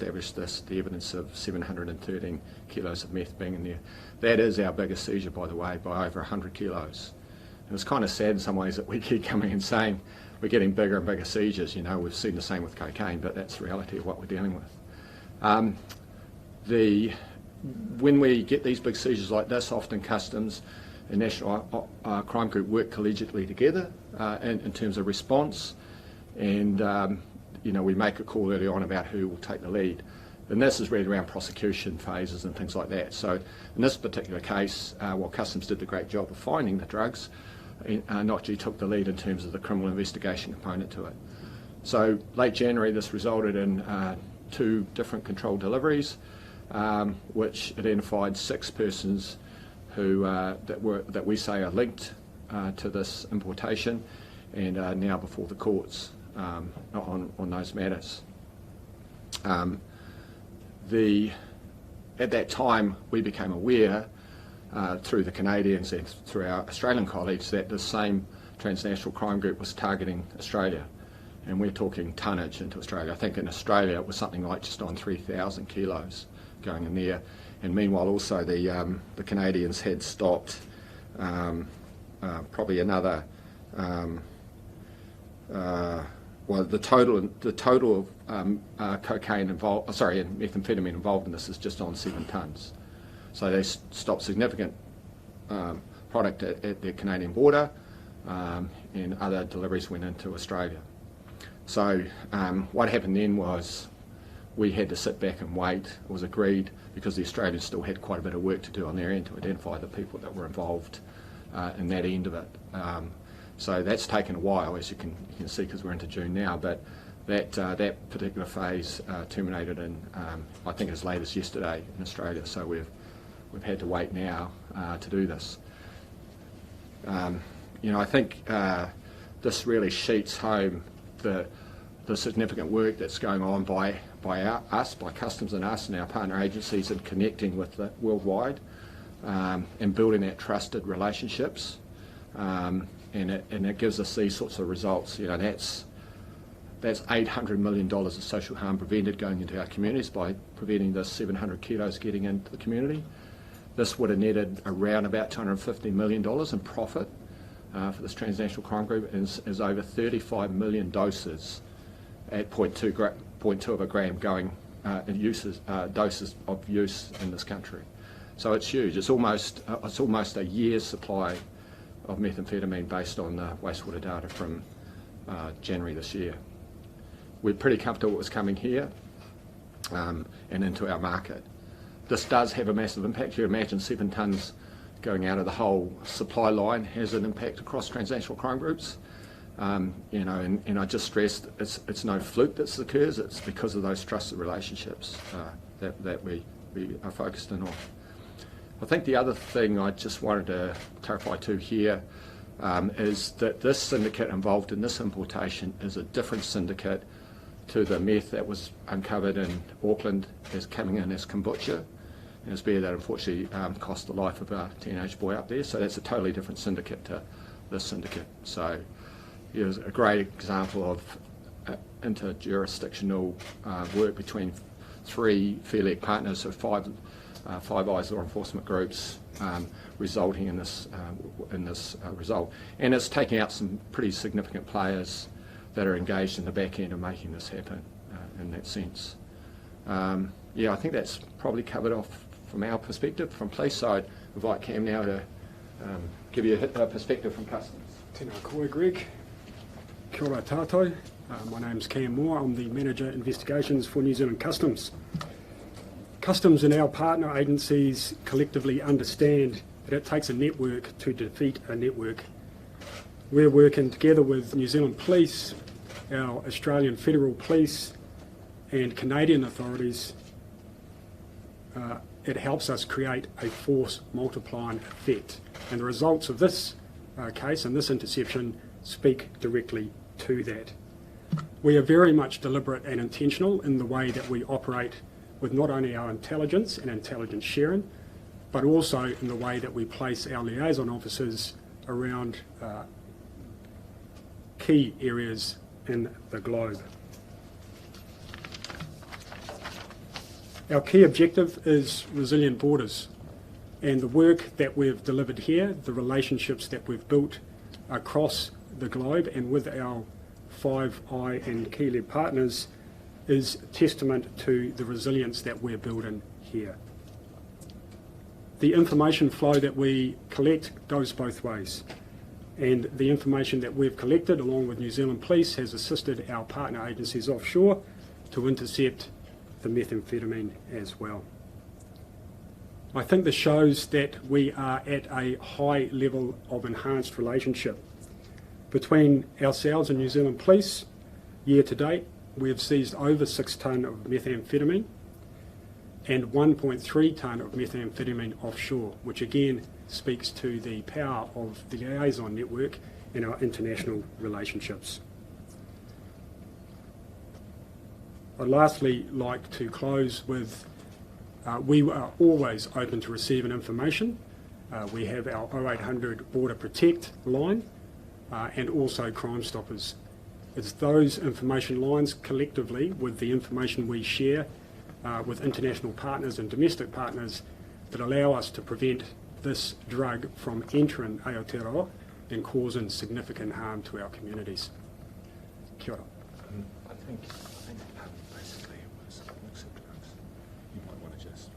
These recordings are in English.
established the evidence of 713 kilos of meth being in there. That is our biggest seizure, by the way, by over 100 kilos. And it's kind of sad in some ways that we keep coming and saying we're getting bigger and bigger seizures. You know, we've seen the same with cocaine, but that's the reality of what we're dealing with. When we get these big seizures like this, often Customs and National Crime Group work collegiately together in terms of response, and you know, we make a call early on about who will take the lead. And this is really around prosecution phases and things like that. So in this particular case, while Customs did the great job of finding the drugs, NOTG took the lead in terms of the criminal investigation component to it. So late January, this resulted in 2 different controlled deliveries, which identified 6 persons who that we say are linked to this importation, and are now before the courts on those matters. At that time, we became aware through the Canadians and through our Australian colleagues that the same transnational crime group was targeting Australia, and we're talking tonnage into Australia. I think in Australia it was something like just on 3,000 kilos going in there, and meanwhile also the Canadians had stopped probably another well, the total cocaine involved, and methamphetamine involved in this is just on 7 tonnes. So they stopped significant product at the Canadian border, and other deliveries went into Australia. So what happened then was we had to sit back and wait. It was agreed, because the Australians still had quite a bit of work to do on their end to identify the people that were involved in that end of it. So that's taken a while, as you can see, because we're into June now. But that particular phase terminated in, I think, as late as yesterday in Australia. So we've had to wait now to do this. You know, I think this really sheets home the significant work that's going on by Customs and us and our partner agencies in connecting with the worldwide and building that trusted relationships. And it gives us these sorts of results. You know, that's $800 million of social harm prevented going into our communities by preventing this 700 kilos getting into the community. This would have netted around about $250 million in profit for this transnational crime group, and is over 35 million doses at 0.2 of a gram going doses of use in this country. So it's huge. It's almost a year's supply of methamphetamine based on wastewater data from January this year. We're pretty comfortable with what's coming here and into our market. This does have a massive impact. You imagine 7 tonnes going out of the whole supply line has an impact across transnational crime groups. You know, and I just stressed it's no fluke that this occurs. It's because of those trusted relationships that we are focused in on. I think the other thing I just wanted to clarify too here is that this syndicate involved in this importation is a different syndicate to the meth that was uncovered in Auckland as coming in as kombucha, and it's beer that unfortunately cost the life of a teenage boy up there. So that's a totally different syndicate to this syndicate. So it was a great example of interjurisdictional work between 3 Fair Leg partners, so Five Eyes law enforcement groups, resulting in this result. And it's taking out some pretty significant players that are engaged in the back end of making this happen in that sense. Yeah, I think that's probably covered off from our perspective. From police side, I invite Cam now to give you a perspective from Customs. Tēnā koe, Greg. Kia ora tātou. My name's Cam Moore. I'm the Manager Investigations for New Zealand Customs. Customs and our partner agencies collectively understand that it takes a network to defeat a network. We're working together with New Zealand Police, our Australian Federal Police and Canadian authorities. It helps us create a force multiplying effect. And the results of this case and this interception speak directly to that. We are very much deliberate and intentional in the way that we operate with not only our intelligence and intelligence sharing, but also in the way that we place our liaison officers around key areas in the globe. Our key objective is resilient borders, and the work that we've delivered here, the relationships that we've built across the globe and with our Five Eye and key-led partners is testament to the resilience that we're building here. The information flow that we collect goes both ways, and the information that we've collected along with New Zealand Police has assisted our partner agencies offshore to intercept the methamphetamine as well. I think this shows that we are at a high level of enhanced relationship between ourselves and New Zealand Police. Year to date, we have seized over 6 tonne of methamphetamine and 1.3 tonne of methamphetamine offshore, which again speaks to the power of the liaison network and our international relationships. I'd lastly like to close with we are always open to receiving information. We have our 0800 Border Protect line and also Crime Stoppers. It's those information lines collectively with the information we share with international partners and domestic partners that allow us to prevent this drug from entering Aotearoa and causing significant harm to our communities. Kia ora. I think basically it was unaccepted drugs. You might want to just,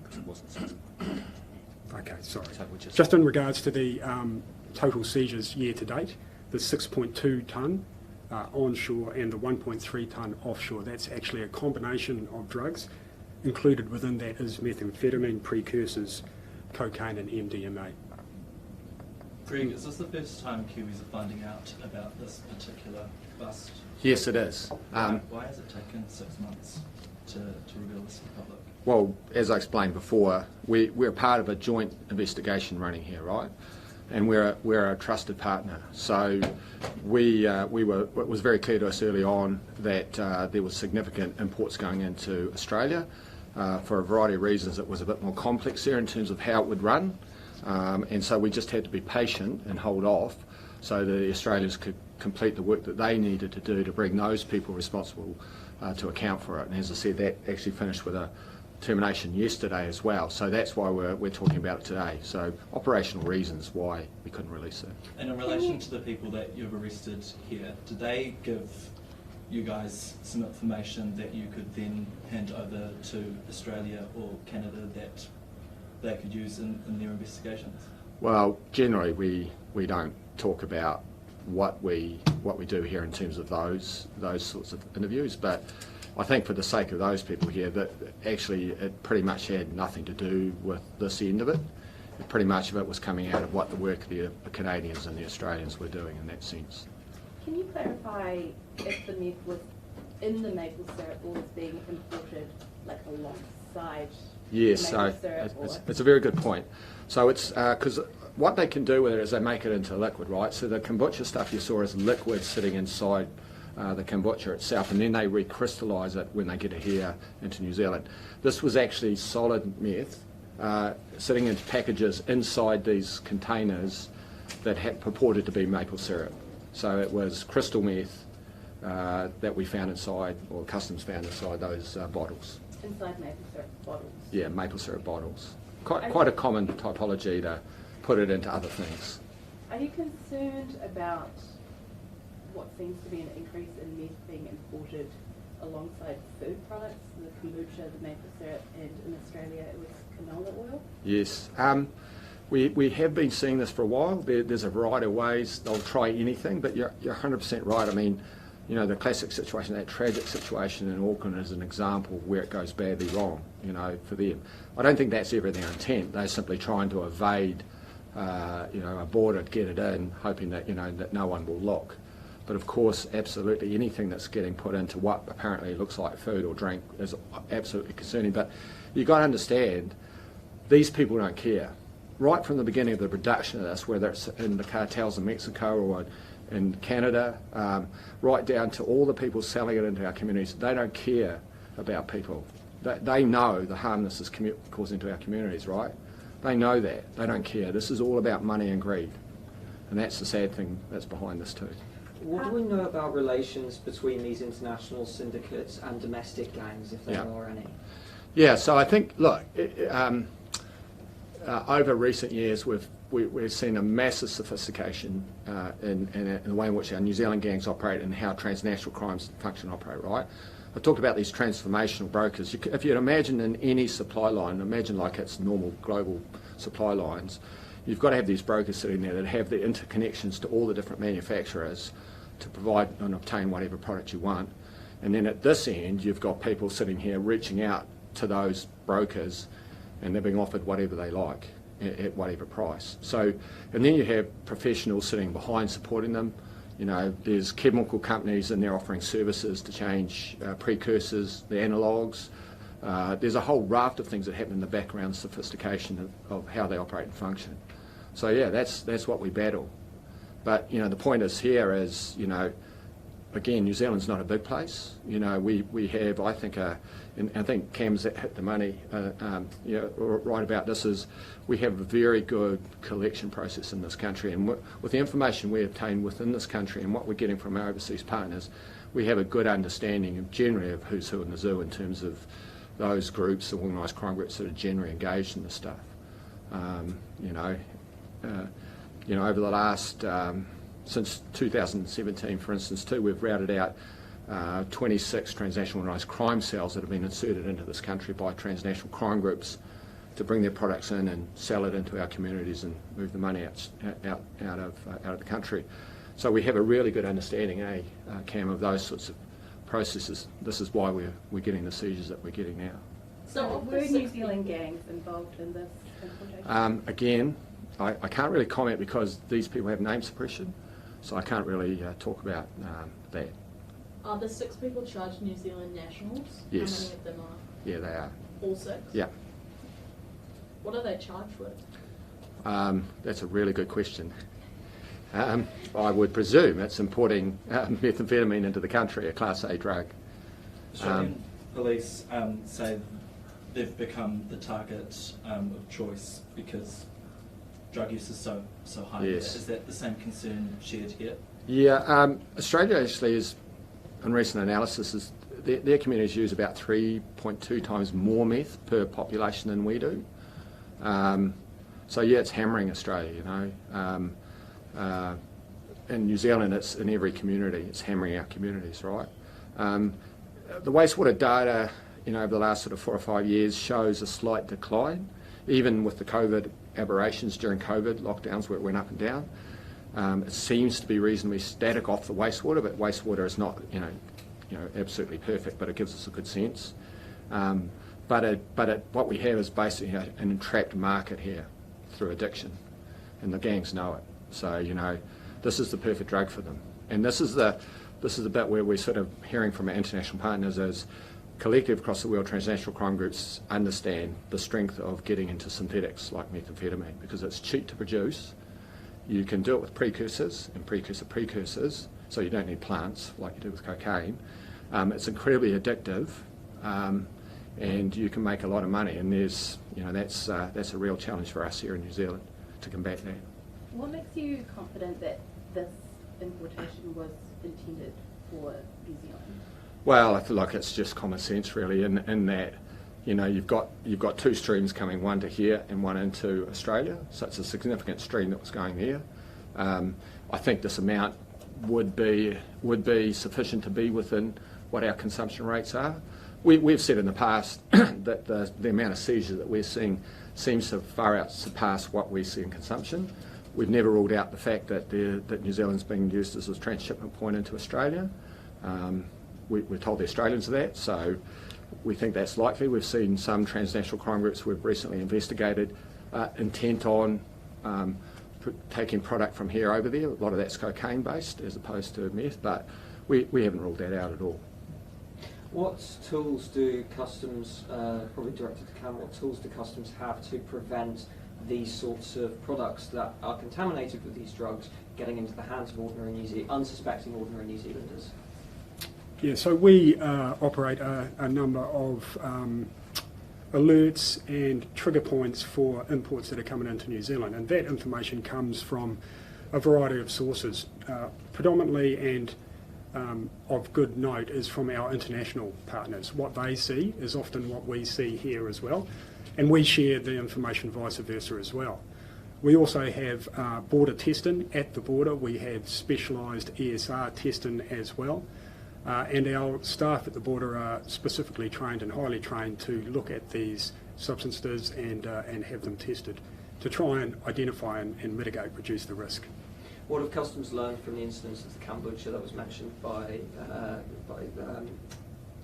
because it wasn't sensible. Okay, sorry. So just in regards to the total seizures year to date, the 6.2 tonne onshore and the 1.3 tonne offshore, that's actually a combination of drugs. Included within that is methamphetamine, precursors, cocaine and MDMA. Greg, is this the first time Kiwis are finding out about this particular bust? Yes, it is. Why has it taken 6 months to reveal this to the public? Well, as I explained before, we're part of a joint investigation running here, right? And we're a trusted partner. So it was very clear to us early on that there was significant imports going into Australia. For a variety of reasons, it was a bit more complex there in terms of how it would run. And so we just had to be patient and hold off so that the Australians could complete the work that they needed to do to bring those people responsible to account for it. And as I said, that actually finished with a termination yesterday as well. So that's why we're talking about it today. So operational reasons why we couldn't release it. And in relation to the people that you've arrested here, did they give you guys some information that you could then hand over to Australia or Canada that they could use in their investigations? Well, generally we don't talk about what we do here in terms of those sorts of interviews, but I think for the sake of those people here, that actually it pretty much had nothing to do with this end of it. Pretty much of it was coming out of what the work the Canadians and the Australians were doing in that sense. Can you clarify if the meth was in the maple syrup or was being imported like alongside Yes, the maple syrup? it's a very good point. So it's because what they can do with it is they make it into liquid, right? So the kombucha stuff you saw is liquid sitting inside the kombucha itself, and then they recrystallise it when they get it here into New Zealand. This was actually solid meth sitting in packages inside these containers that had purported to be maple syrup. So it was crystal meth that we found inside, or Customs found inside those bottles. Inside maple syrup bottles? Yeah, maple syrup bottles. Quite a common typology to put it into other things. Are you concerned about what seems to be an increase in meth being imported alongside food products, the kombucha, the maple syrup, and in Australia it was canola oil? Yes. We have been seeing this for a while. There's a variety of ways they'll try anything, but you're 100% right. I mean, you know, the classic situation, that tragic situation in Auckland is an example where it goes badly wrong, you know, for them. I don't think that's ever their intent. They're simply trying to evade, you know, a border, get it in, hoping that, you know, that no one will look. But of course, absolutely anything that's getting put into what apparently looks like food or drink is absolutely concerning. But you've got to understand, these people don't care. Right from the beginning of the production of this, whether it's in the cartels in Mexico or in Canada, right down to all the people selling it into our communities, they don't care about people. They know the harm this is causing to our communities, right? They know that. They don't care. This is all about money and greed. And that's the sad thing that's behind this too. What do we know about relations between these international syndicates and domestic gangs, if there are any? Yeah, so I think, look, over recent years we've seen a massive sophistication in the way in which our New Zealand gangs operate and how transnational crimes function and operate, right? I talked about these transformational brokers. If you'd imagine in any supply line, imagine like it's normal global supply lines, you've got to have these brokers sitting there that have the interconnections to all the different manufacturers to provide and obtain whatever product you want. And then at this end, you've got people sitting here reaching out to those brokers, and they're being offered whatever they like at whatever price. So, and then you have professionals sitting behind supporting them. You know, there's chemical companies and they're offering services to change precursors, the analogues. There's a whole raft of things that happen in the background, sophistication of how they operate and function. So yeah, that's what we battle. But you know, the point is here is, you know, again, New Zealand's not a big place. You know, we have, I think, and I think Cam's hit the money, you know, right about this, is we have a very good collection process in this country, and with the information we obtain within this country and what we're getting from our overseas partners, we have a good understanding of generally of who's who in the zoo in terms of those groups, the organised crime groups that are generally engaged in this stuff. You know, over the last since 2017, for instance, too, we've routed out 26 transnational organised crime cells that have been inserted into this country by transnational crime groups to bring their products in and sell it into our communities and move the money out of the country. So we have a really good understanding, Cam, of those sorts of processes. This is why we're getting the seizures that we're getting now. So were New Zealand gangs involved in this importation? Again, I can't really comment because these people have name suppression, so I can't really talk about that. Are the 6 people charged New Zealand nationals? Yes. How many of them are? Yeah, they are. All 6? Yeah. What are they charged with? That's a really good question. I would presume it's importing methamphetamine into the country, a Class A drug. Australian police say they've become the target of choice because drug use is so high. Yes. Is that the same concern shared here? Yeah, Australia actually is, in recent analysis, is their communities use about 3.2 times more meth per population than we do. So yeah, it's hammering Australia, you know. In New Zealand, it's in every community. It's hammering our communities, right? The wastewater data, you know, over the last sort of 4 or 5 years shows a slight decline, even with the COVID aberrations during COVID lockdowns where it went up and down. It seems to be reasonably static off the wastewater, but wastewater is not, you know, absolutely perfect, but it gives us a good sense. What we have is basically an entrapped market here through addiction, and the gangs know it. So you know, this is the perfect drug for them, and this is the bit where we're sort of hearing from our international partners as collective across the world transnational crime groups understand the strength of getting into synthetics like methamphetamine because it's cheap to produce. You can do it with precursors and precursors, so you don't need plants like you do with cocaine. It's incredibly addictive, and you can make a lot of money. And there's, you know, that's a real challenge for us here in New Zealand to combat that. What makes you confident that this importation was intended for New Zealand? Well, I feel like it's just common sense, really, in that, you know, you've got 2 streams coming, one to here and one into Australia, so it's a significant stream that was going there. I think this amount would be sufficient to be within what our consumption rates are. We've said in the past that the amount of seizure that we're seeing seems to far out surpass what we see in consumption. We've never ruled out the fact that New Zealand's being used as a transshipment point into Australia. We're told the Australians of that, so we think that's likely. We've seen some transnational crime groups we've recently investigated intent on taking product from here over there. A lot of that's cocaine based as opposed to meth, but we haven't ruled that out at all. What tools do customs, probably directed to Cam, what tools do customs have to prevent these sorts of products that are contaminated with these drugs getting into the hands of unsuspecting ordinary New Zealanders? Yeah, so we operate a number of alerts and trigger points for imports that are coming into New Zealand, and that information comes from a variety of sources, predominantly and of good note is from our international partners. What they see is often what we see here as well, and we share the information vice versa as well. We also have border testing at the border. We have specialised ESR testing as well. And our staff at the border are specifically trained and highly trained to look at these substances and have them tested to try and identify and mitigate, reduce the risk. What have customs learned from the incidence of the kombucha that was mentioned by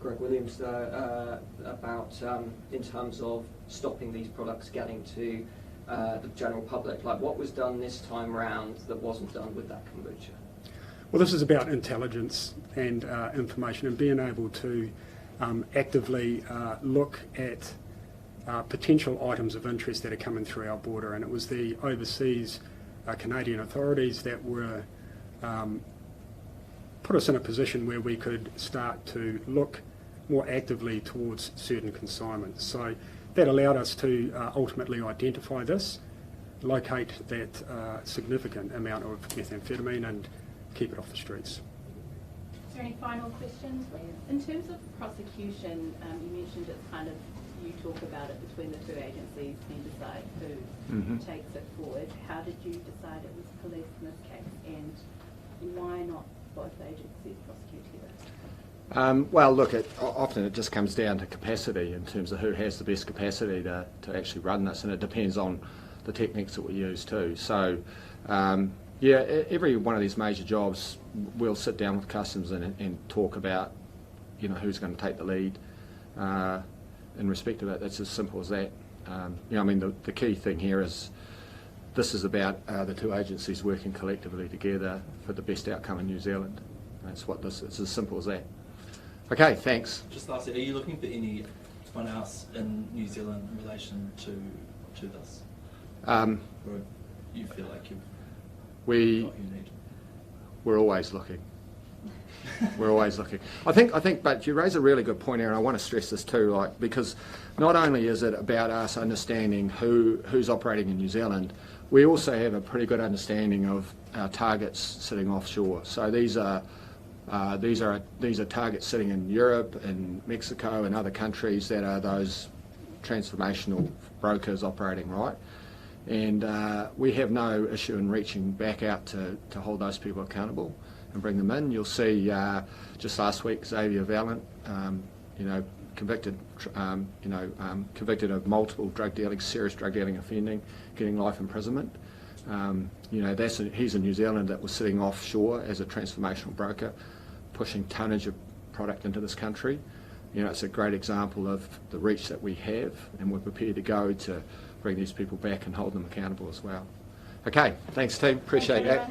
Greg Williams there about in terms of stopping these products getting to the general public? Like, what was done this time round that wasn't done with that kombucha? Well, this is about intelligence and information and being able to actively look at potential items of interest that are coming through our border. And it was the overseas Canadian authorities that were put us in a position where we could start to look more actively towards certain consignments. So that allowed us to ultimately identify this, locate that significant amount of methamphetamine and keep it off the streets. Is there any final questions? In terms of prosecution, you mentioned it's kind of, you talk about it between the two agencies and decide who takes it forward. How did you decide it was police in this case, and why not both agencies prosecute together? Well, look, often it just comes down to capacity in terms of who has the best capacity to actually run this, and it depends on the techniques that we use too. So, yeah, every one of these major jobs, we'll sit down with customs and talk about, you know, who's going to take the lead in respect of it. It's as simple as that. You know, I mean, the key thing here is this is about the two agencies working collectively together for the best outcome in New Zealand. That's what this. It's as simple as that. Okay, thanks. Just lastly, are you looking for anyone else in New Zealand in relation to this? Or you feel like you've got what you need? We're always looking. We're always looking. I think, but you raise a really good point here, and I want to stress this too, like, because not only is it about us understanding who's operating in New Zealand, we also have a pretty good understanding of our targets sitting offshore. So these are targets sitting in Europe and Mexico and other countries that are those transformational brokers operating, right? And we have no issue in reaching back out to hold those people accountable and bring them in. You'll see just last week Xavier Valent, convicted of multiple drug dealing, serious drug dealing offending, getting life imprisonment. He's in New Zealand that was sitting offshore as a transformational broker, pushing tonnage of product into this country. You know, it's a great example of the reach that we have, and we're prepared to go to bring these people back and hold them accountable as well. Okay, thanks team, appreciate that.